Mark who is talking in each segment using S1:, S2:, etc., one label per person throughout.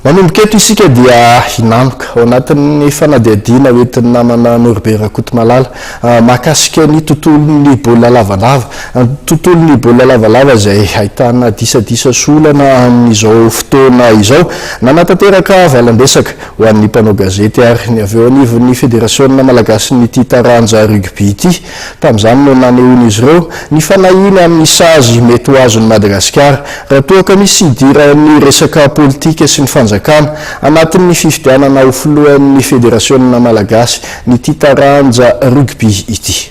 S1: Manomboka eto isika dia hinamika ao anatin'ny fanadihadiana hoentin'ny namana Norbert Rakotomalala mahakasika ny tontolon'ny baolina lavalava. Tontolon'ny baolina lavalava izay ahitana disadisa solana amin'izao fotoana izao. Nanatanteraka valan-desaka ho an'ny mpanao gazety ary ny avy eo anivon'ny Federasiona Malagasy ny tia taranja rugby ity. Tamin'izany no nanehoan'izy ireo ny fanahiny amin'ny sazy mety ho azon'i Madagasikara raha toa ka misy idiran'ny resaka politika sy ny fanjakana anatin'ny fifidianana ho filohan'ny Federasiona Malagasy ny tia taranja rugby ity.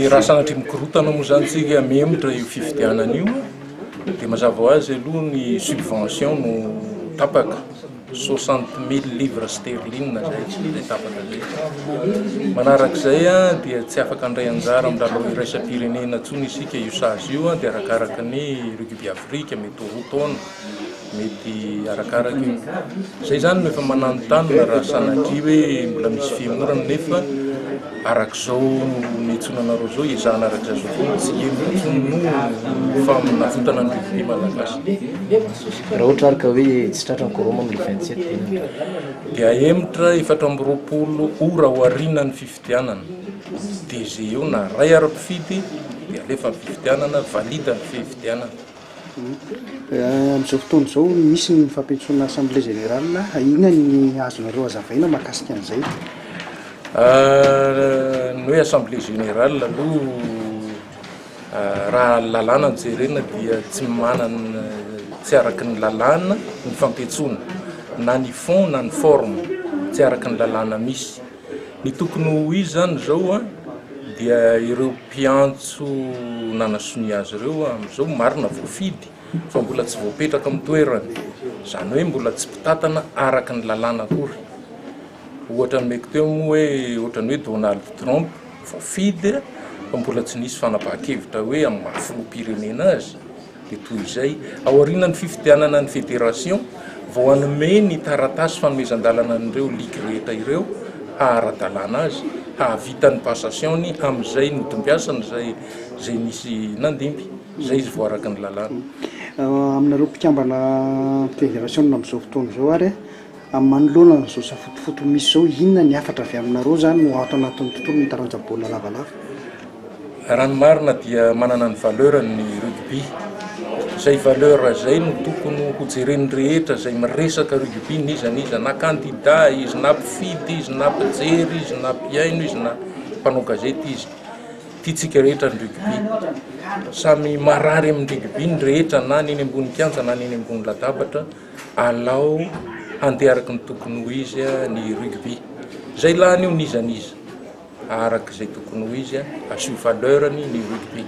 S2: Raha sanatry mikorotana moa zany tsika memitra io fifidianana io dia mazava ho azy aloha ny subvention no tapaka 60,000 livres sterling zay tapaka zay. Manarak'izay dia tsy afaka andray anjara amin'ny lalao iraisam-pirenena intsony isika io sazy io dia arakaraka ny rugby Afrika mety ho taona mety arakaraka io. Zay zany no efa mananontany raha sanatry hoe mbola misy fiemorana nefa arak'izao nitsonanareo zao izana arak'izay zao tsy eno intsony no faminafotana ny rugby malagasy.
S3: Raha ohatra ary ka hoe tsy tratra ny koroma amin'ny 27
S2: dia emitra 420 ora ho arinan'ny fifidianana dia zay eo na ray ara-pifidy dia alefa ny fifidianana valida ny fifidianana.
S4: Amin'izao fotoana izao misy ny fampiantsoana assemblée générale, inona ny azonareo hazavaina mahakasika an'izay?
S2: Ny hoe assemblée générale aloha raha lalàna ny jerena dia tsy manana tsy araky ny lalàna ny fampiantsoana na ny fond na ny forme tsy araky ny lalàna misy. Ny tokony ho izy zany zao dia ireo mpiantso nanasony azy ireo amin'izao marina voafidy fa mbola tsy voapetraka amin'ny toerany, zany hoe mbola tsy mpitatana araky ny lalàna akory. Ohatra ny meko teo moa hoe ohatran'ny hoe Donald Trump voafidy fa mbola tsy nisy fanapahan-kevitra hoe amin'ny mahafiloam-pirenena azy. Dia toy izay ao aorianan'ny fifidianana ny fédération vao hanome ny taratasy fanomezan-dalana an'ireo ligue rehetra ireo haara-dalàna azy, hahavitany passationy amin'izay notombiasany zay nisy nandimby, zay izy vao araky ny lalàna.
S4: Aminareo mpikambana fédération amin'izao fotoana izao ary manoloana n'izao safotofoto misy zao, inona ny afatra avy aminareo zany no ato anatin'ny tontolo ny taranja baolina lavalava?
S2: Raha ny marina dia manana ny valeur ny rugby. Zay valeur zay no tokony ho jeren'ny rehetra zay miresaka rugby n'iza na candidat izy na mpifidy izy na mpijery izy na mpiaino izy na mpanao gazety izy. Tiatsika rehetra ny rugby. Samy marary amin'ny rugby ny rehetra na ny eny ambony kianja na ny eny ambony latabatra alao handeha araky ny tokony ho izy ny rugby. Zay lahany io n'iza araky zay tokony ho izy asio valeurany ny rugby.